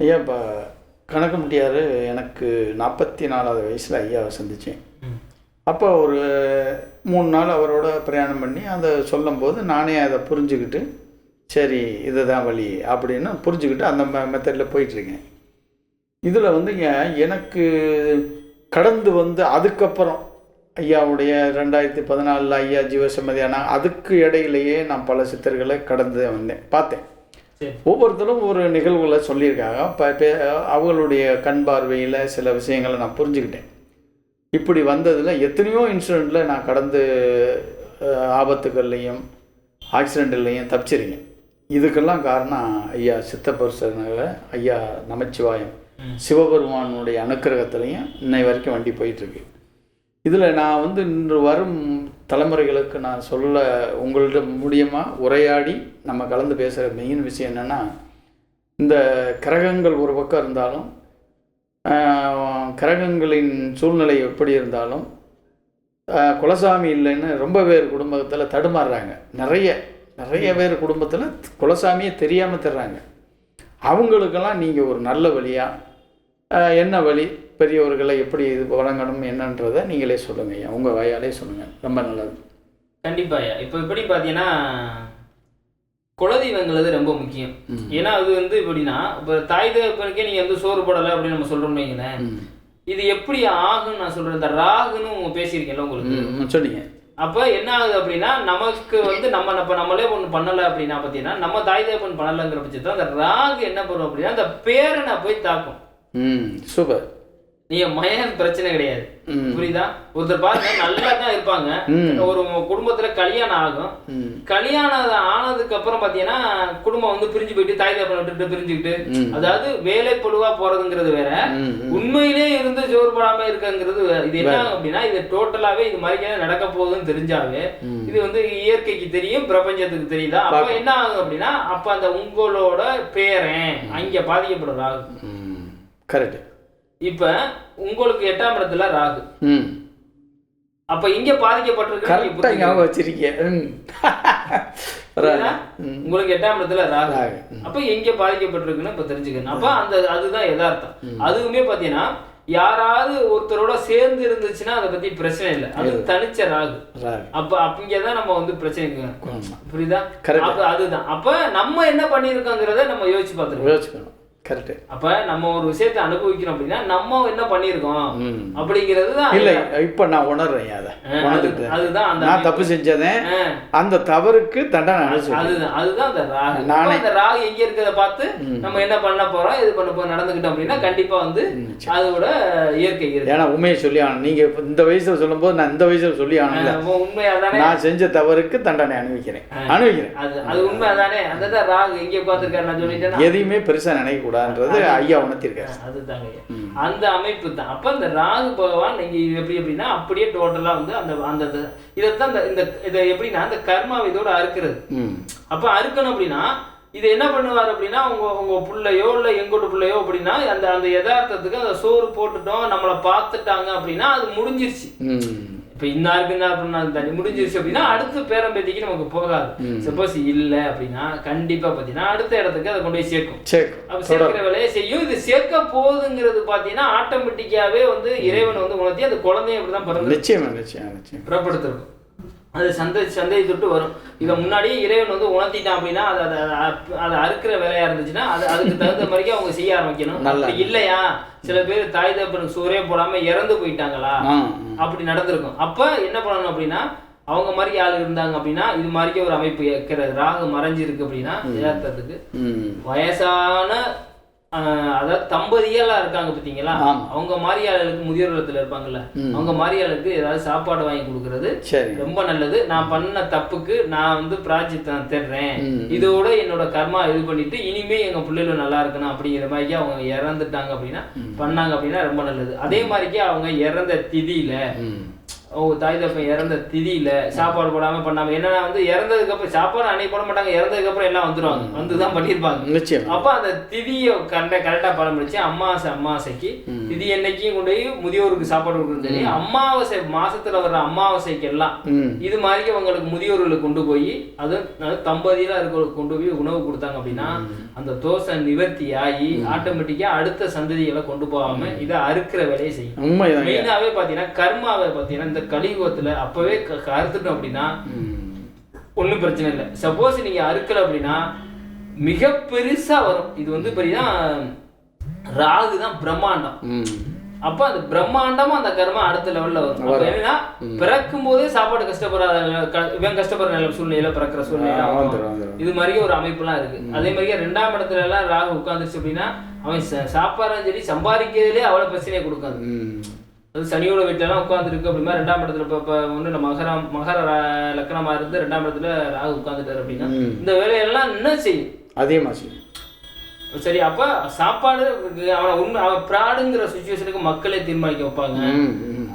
ஐயா இப்போ கணக்கு முடியாது. எனக்கு 44வது வயசில் ஐயாவை சந்தித்தேன். அப்போ ஒரு 3 நாள் அவரோட பிரயாணம் பண்ணி அதை சொல்லும்போது நானே அதை புரிஞ்சுக்கிட்டு சரி இதுதான் வழி அப்படின்னு புரிஞ்சுக்கிட்டு அந்த மெத்தடில் போயிட்டுருக்கேன். இதில் வந்துங்க எனக்கு கடந்து வந்து அதுக்கப்புறம் ஐயாவுடைய 2014 ஐயா ஜீவசம்மதியான அதுக்கு இடையிலேயே நான் பல சித்தர்களை கடந்து வந்தேன், பார்த்தேன். ஒவ்வொருத்தரும் ஒரு நிகழ்வுகளை சொல்லியிருக்காங்க. அவங்களுடைய கண் பார்வையில் சில விஷயங்களை நான் புரிஞ்சுக்கிட்டேன். இப்படி வந்ததில் எத்தனையோ இன்சிடெண்ட்டில் நான் கடந்து ஆபத்துகள்லையும் ஆக்சிடெண்ட்லையும் தப்பிச்சிருக்கேன். இதுக்கெல்லாம் காரணம் ஐயா சித்தப்பரிசனால ஐயா நமச்சிவாயம் சிவபெருமானுடைய அனுக்கிரகத்திலையும் இன்னை வரைக்கும் வண்டி போயிட்டுருக்கு. இதில் நான் வந்து இன்று வரும் தலைமுறைகளுக்கு நான் சொல்ல உங்கள்கிட்ட மூலியமாக உரையாடி நம்ம கலந்து பேசுகிற மெயின் விஷயம் என்னென்னா, இந்த கிரகங்கள் ஒரு பக்கம் இருந்தாலும் கிரகங்களின் சூழ்நிலை எப்படி இருந்தாலும் குலசாமி இல்லைன்னு ரொம்ப பேர் குடும்பத்தில் தடுமாறுறாங்க. நிறைய பேர் குடும்பத்தில் குலசாமியை தெரியாமல் தர்றாங்க. அவங்களுக்கெல்லாம் நீங்கள் ஒரு நல்ல வழியாக என்ன வழி, பெரியவர்களை எப்படி இது வழங்கணும் என்னன்றதை நீங்களே சொல்லுங்க ஐயா, உங்கள் வாயாலே சொல்லுங்கள், ரொம்ப நல்லது. கண்டிப்பா ஐயா. இப்போ எப்படி பார்த்தீங்கன்னா குலதெய்வங்கிறது ரொம்ப முக்கியம். ஏன்னா அது வந்து எப்படின்னா, இப்போ தாய் தகப்பனுக்கே நீங்கள் வந்து சோறு போடலை அப்படின்னு நம்ம சொல்கிறோம்னு வைங்களேன், இது எப்படி ஆகுன்னு நான் சொல்கிறேன். இந்த ராகுன்னு பேசியிருக்கேன்ல உங்களுக்கு சொன்னீங்க. அப்போ என்ன ஆகுது அப்படின்னா, நமக்கு வந்து நம்மளே ஒன்று பண்ணலை அப்படின்னா பார்த்தீங்கன்னா, நம்ம தாய் தகப்பன் பண்ணலைங்கிற பட்சத்தில் அந்த ராகு என்ன பண்ணும் அப்படின்னா, அந்த பேரனை போய் தாக்கும். சூப்பர். நீங்க மயன் பிரச்சனை கிடையாது, புரியுதா? ஒருத்தர் பாருங்க நல்லா தான் இருப்பாங்க, ஒரு குடும்பத்துல கல்யாணம் ஆகும், கல்யாணம் ஆனதுக்கு அப்புறம் பாத்தீங்கன்னா குடும்பம் வந்து பிரிஞ்சு போயிட்டு தாய் தகப்பனை விட்டுட்டு பிரிஞ்சுக்கிட்டு, அதாவது வேலைப்படுவா போறதுங்கிறது வேற, உண்மையிலே இருந்து ஜோறு போடாம இருக்குங்கிறது. இது என்ன அப்படின்னா, இது டோட்டலாவே இது மாதிரி நடக்க போகுதுன்னு தெரிஞ்சாவே இது வந்து இயற்கைக்கு தெரியும், பிரபஞ்சத்துக்கு தெரியுதா? அப்ப என்ன ஆகும் அப்படின்னா, அப்ப அந்த உங்களோட பேரன் அங்க பாதிக்கப்படுறாங்க. கரெக்ட். இப்ப உங்களுக்கு 8ஆம் இடத்துல ராகு, அப்ப இங்க பாதிக்கப்பட்டிருக்கு. உங்களுக்கு 8ஆம் இடத்துல ராகு, அப்ப எங்க பாதிக்கப்பட்டிருக்குன்னு இப்ப தெரிஞ்சுக்கணும். அப்ப அதுதான் யதார்த்தம். அதுவுமே பாத்தீங்கன்னா யாராவது ஒருத்தரோட சேர்ந்து இருந்துச்சுன்னா அதை பத்தி பிரச்சனை இல்லை, அது தனிச்ச ராகு. அப்ப அங்கதான் நம்ம வந்து பிரச்சனை, புரியுதா? அதுதான். அப்ப நம்ம என்ன பண்ணிருக்கோங்கிறத நம்ம யோசிச்சு பார்த்துருக்கோம். கரெக்ட். அப்ப நம்ம ஒரு விஷயத்தை அனுபவிக்கிறோம் அப்படின்னா நம்ம என்ன பண்ணிருக்கோம் அப்படிங்கிறது தான். இல்ல இப்ப நான் உணர்றேன், அதுதான் நான் தப்பு செஞ்சதேன், அந்த தவறுக்கு தண்டனை. அதுதான் அந்த ராகு. அந்த ராகு எங்க இருக்கிறத பார்த்து நம்ம என்ன பண்ண போறோம், இது பண்ண போறோம் நடந்துக்கிட்டோம் அப்படின்னா கண்டிப்பா வந்து அதோட இயற்கை இருக்கு. ஏன்னா உண்மையை சொல்லி ஆகணும். நீங்க இந்த வயசுல சொல்லும் போது நான் இந்த வயசுல சொல்லி ஆகணும். உண்மையாதானே? நான் செஞ்ச தவறுக்கு தண்டனை அனுபவிக்கிறேன். அது உண்மையாதானே? அதுதான் ராகு எங்க உட்கார்ந்துருக்காரு. நான் சொல்லிட்டேன், எதையுமே பெருசா நினைக்க ஐயா உணர்த்திருக்காரு. அதுதாங்க அந்த அமைப்பு தான். அப்ப இந்த ராகு பகவான் நீங்க எப்படி எப்படின்னா அப்படியே டோட்டலா வந்து அந்த இதைத்தான் இதை எப்படின்னா அந்த கர்மா இதோட அறுக்கிறது. அப்ப அறுக்கணும் அப்படின்னா இது என்ன பண்ணுவார் அப்படின்னா, உங்க பிள்ளையோ இல்ல எங்கோட பிள்ளையோ அப்படின்னா அந்த யதார்த்தத்துக்கு அந்த சோறு போட்டுட்டோம், நம்மளை பார்த்துட்டாங்க அப்படின்னா அது முடிஞ்சிருச்சு. இப்ப இன்னாருக்கு தண்ணி முடிஞ்சிருச்சு அப்படின்னா அடுத்த பேரம்பேத்திக்கு நமக்கு போகாது. சப்போஸ் இல்ல அப்படின்னா கண்டிப்பா பாத்தீங்கன்னா அடுத்த இடத்துக்கு அதை கொண்டு போய் சேர்க்கும். அப்ப சேர்க்கிற வேலையை செய்யும். இது சேர்க்க போகுதுங்கிறது பாத்தீங்கன்னா ஆட்டோமேட்டிக்காவே வந்து இறைவன் வந்து உணர்த்தி அந்த குழந்தைய அப்படிதான் பிறந்து புறப்படுத்திருக்கும். அது சந்தை தொட்டு வரும். இதை முன்னாடியே இறைவன் வந்து உணர்த்திட்டான் அப்படின்னா அதை அறுக்கிற வேலையா இருந்துச்சுன்னா அதுக்கு தகுந்த மாதிரிக்கு அவங்க செய்ய ஆரம்பிக்கணும். இல்லையா சில பேர் தாய் தகப்பனுக்கு சோறே போடாம இறந்து போயிட்டாங்களா, அப்படி நடந்திருக்கும். அப்ப என்ன பண்ணணும் அப்படின்னா, அவங்க மாதிரி ஆளு இருந்தாங்க அப்படின்னா இது மாதிரி ஒரு அமைப்பு இருக்கிறது. ராகு மறைஞ்சிருக்கு அப்படின்னா யதார்த்தத்துக்கு வயசான அதாவது தம்பதியெல்லாம் இருக்காங்க பார்த்தீங்களா, அவங்க மாரியாளுக்கு முதியோர் இல்லத்துல இருப்பாங்கல்ல, அவங்க மாரியாளுக்கு ஏதாவது சாப்பாடு வாங்கி கொடுக்கறது ரொம்ப நல்லது. நான் பண்ண தப்புக்கு நான் வந்து பிராயச்சித்தம் தேடுறேன், இதோட என்னோட கர்மா இது பண்ணிட்டு இனிமே எங்க பிள்ளைகளும் நல்லா இருக்கணும் அப்படிங்கிற மாதிரி அவங்க இறந்துட்டாங்க அப்படின்னா பண்ணாங்க அப்படின்னா ரொம்ப நல்லது. அதே மாதிரிக்கே அவங்க இறந்த திதியில அவங்க தாய் தப்பன் இறந்த திதியில சாப்பாடு போடாம பண்ணாம என்னன்னா வந்து இறந்ததுக்கு அப்புறம் சாப்பாடு அன்னைக்கு போட மாட்டாங்க, இறந்ததுக்கு அப்புறம் எல்லாம் வந்துருவாங்க, வந்துதான் பண்ணிருப்பாங்க. அப்ப அந்த திதியை கரெக்டா பலம் பிடிச்சு அமாவாசைக்கு திதி என்னைக்கும் கொண்டு போய் முதியோருக்கு சாப்பாடு கொடுக்குறது தெரியும். அமாவாசை மாசத்துல வர்ற அமாவாசைக்கு எல்லாம் இது மாதிரி அவங்களுக்கு முதியோர்களுக்கு கொண்டு போய் அது தம்பதியில இருக்கிறவங்களுக்கு கொண்டு போய் உணவு கொடுத்தாங்க அப்படின்னா அந்த தோசை நிவர்த்தி ஆகி ஆட்டோமேட்டிக்கா அடுத்த சந்ததிகளை கொண்டு போகாம இதை அறுக்கிற வேலையை செய்யும். மெயினாவே பாத்தீங்கன்னா கர்மாவை பாத்தீங்கன்னா இந்த கலியுகத்துல அப்பவே அறுத்துட்டோம் அப்படின்னா ஒன்றும் பிரச்சனை இல்லை. சப்போஸ் நீங்க அறுக்கல அப்படின்னா மிக பெருசா வரும். இது வந்து பெரிய ராகு தான் பிரம்மாண்டம். அப்ப அந்த பிரம்மாண்டமா அந்த கர்மா அடுத்த லெவல்ல வரும். அப்ப என்னன்னா பிறக்கும் போதே சாப்பாடு கஷ்டப்படுற இவன் கஷ்டப்படுற சூழ்நிலையில பிறக்கிற சூழ்நிலை இது மாதிரி ஒரு அமைப்பு எல்லாம் இருக்கு. அதே மாதிரி 2ஆம் இடத்துல எல்லாம் ராகு உட்கார்ந்துச்சு அப்படின்னா அவன் சாப்பாடும் சரி சம்பாதிக்கிறதுலே அவ்வளவு பிரச்சனையை கொடுக்காது. அது சனியோட வீட்டிலலாம் உட்காந்துருக்கு அப்படின்னா 2ஆம் இடத்துல இப்போ ஒன்று மகர லக்கணமா இருந்து 2ஆம் இடத்துல ராகு உட்காந்துட்டாரு அப்படின்னா இந்த வேலையெல்லாம் என்ன செய்யும், அதிகமாக செய்யும். சரி, அப்ப சாப்பாடு அவன் பிராடுங்கிற சுச்சுவேஷனுக்கு மக்களே தீர்மானிக்க வைப்பாங்க.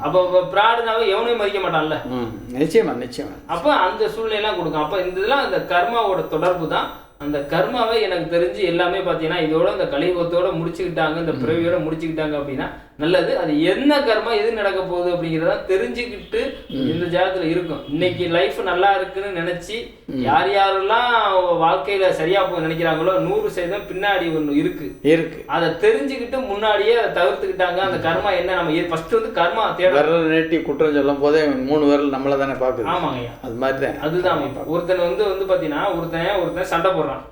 அப்ப பிராடுனாவே எவனையும் மதிக்க மாட்டான்ல. நிச்சயமா நிச்சயமா. அப்ப அந்த சூழ்நிலையெல்லாம் கொடுக்கும். அப்ப இந்த இதெல்லாம் அந்த கர்மாவோட தொடர்பு தான். அந்த கர்மாவை எனக்கு தெரிஞ்சு எல்லாமே பார்த்தீங்கன்னா இதோட இந்த கலியுகத்தோட முடிச்சுக்கிட்டாங்க, இந்த பிறவியோட முடிச்சுக்கிட்டாங்க அப்படின்னா நல்லது. அது என்ன கர்மா எது நடக்க போகுது அப்படிங்கிறத தெரிஞ்சுக்கிட்டு இந்த ஜாதகத்துல இருக்கும். இன்னைக்கு லைஃப் நல்லா இருக்குன்னு நினைச்சு யார் யாரெல்லாம் வாழ்க்கையில சரியா போய் நினைக்கிறாங்களோ 100% பின்னாடி ஒண்ணு இருக்கு. அதை தெரிஞ்சுக்கிட்டு முன்னாடியே அதை தவிர்த்துக்கிட்டாங்க. அந்த கர்மா என்ன நம்ம ஃபர்ஸ்ட் வந்து கர்மா விரல் நீட்டி குற்றம் சொல்லும் போதே 3 விரல் நம்மள தானே பாக்குது. ஆமாங்க, அது மாதிரி தான். அதுதான் ஒருத்தன் வந்து பாத்தீங்கன்னா ஒருத்தன் சண்டை போடுறான்,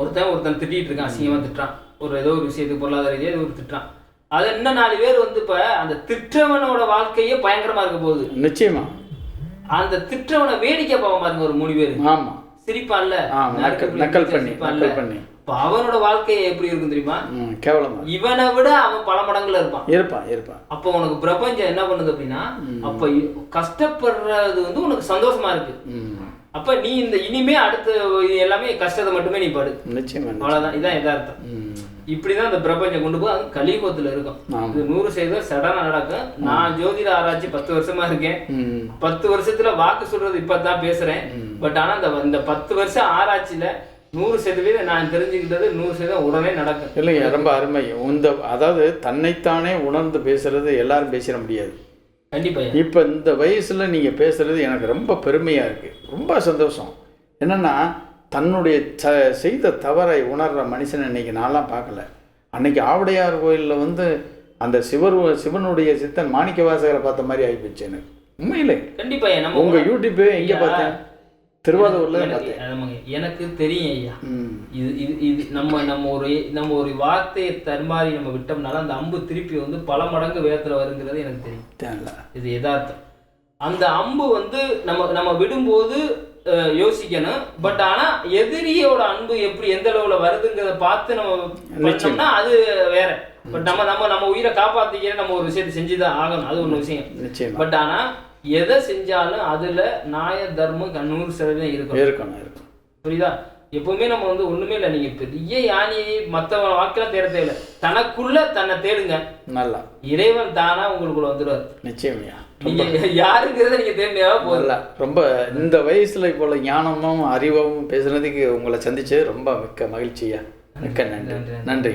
ஒருத்தன் திட்டிட்டு இருக்கான், அசிங்கமா திட்டுறான், ஏதோ ஒரு விஷயத்துக்கு பொருளாதார ரீதியாக ஒரு திட்டுறான். அது என்ன 4 பேர் வந்து இப்ப அந்த திட்டவனோட வாழ்க்கையே பயங்கரமா இருக்க போகுது. நிச்சயமா அந்த திட்டவனை வேடிக்கை பார்க்க பாருங்க ஒரு 3 பேர். ஆமா, சிரிப்பான்ல, நக்கல் பண்ணி இப்ப அவனோட வாழ்க்கை எப்படி இருக்கும் தெரியுமா? கேவலமா. இவனை விட அவன் பல மடங்குல இருப்பான். அப்ப உனக்கு பிரபஞ்சம் என்ன பண்ணுது அப்படின்னா அப்ப கஷ்டப்படுறது வந்து உனக்கு சந்தோஷமா இருக்கு. அப்ப நீ இந்த இனிமே அடுத்த எல்லாமே கஷ்டத்தை மட்டுமே நீ படு. நிச்சயமா, அவ்வளவுதான். இதான் யதார்த்தம். இப்படிதான் இந்த பிரபஞ்சம் கொண்டு போய் அது கலியுகத்துல இருக்கும். இது 100% சடனா நடக்கும். நான் ஜோதிட ஆராய்ச்சி 10 வருஷமா இருக்கேன். 10 வருஷத்துல வாக்கு சொல்றது இப்பதான் பேசுறேன். பட் ஆனா இந்த 10 வருஷம் ஆராய்ச்சியில 100% நான் தெரிஞ்சுக்கிட்டது 100% உடனே நடக்கும். இல்லைங்க, ரொம்ப அருமை. அதாவது தன்னைத்தானே உணர்ந்து பேசுறது எல்லாரும் பேசிட முடியாது. கண்டிப்பா. இப்போ இந்த வயசுல நீங்க பேசுறது எனக்கு ரொம்ப பெருமையா இருக்கு, ரொம்ப சந்தோஷம். என்னன்னா தன்னுடைய செய்த தவறை உணர்ற மனுஷனை இன்னைக்கு நான்லாம் பார்க்கல. அன்னைக்கு ஆவுடையார் கோயிலில் வந்து அந்த சிவனுடைய சித்தன் மாணிக்க வாசகரை பார்த்த மாதிரி ஆகிப்போச்சு எனக்கு உண்மையிலே. கண்டிப்பா. உங்க யூடியூப்பே எங்கே பார்த்தேன்? திருவாரூர்ல பார்த்தேன். எனக்கு தெரியும் ஐயா. இது நம்ம ஒரு வார்த்தையை தருமாறி நம்ம விட்டோம்னால அந்த அம்பு திருப்பி வந்து பல மடங்கு வேகத்துல வருங்கிறது எனக்கு தெரியும். இது யதார்த்தம். அந்த அம்பு வந்து நம்ம விடும்போது யோசிக்கணும். பட் ஆனா எதிரியோட அன்பு எப்படி எந்த அளவுல வருதுங்கிறத பார்த்து நம்ம பண்ணோம்னா அது வேற. பட் நம்ம உயிரை காப்பாத்திக்கிற நம்ம ஒரு விஷயத்தை செஞ்சுதான் ஆகணும். அது ஒரு விஷயம். பட் ஆனா எதை செஞ்சாலும் அதுல நியாய தர்மம் 100% இருக்கணும். புரியுதா? எப்பவுமே நம்ம வந்து ஒண்ணுமே இல்லை. நீங்க பெரிய யானையை மற்ற வாக்கெல்லாம் தேட தேவையில்லை. தனக்குள்ள தன்னை தேடுங்க, நல்லா இறைவன் தானா உங்களுக்குள்ள வந்துடுவார். நிச்சயமையா. நீங்க யாருங்கிறத நீங்க தேவையா போதல. ரொம்ப இந்த வயசுல இப்போ ஞானமும் அறிவும் பேசுறதுக்கு உங்களை சந்திச்சு ரொம்ப மிக்க மகிழ்ச்சியா. மிக்க நன்றி.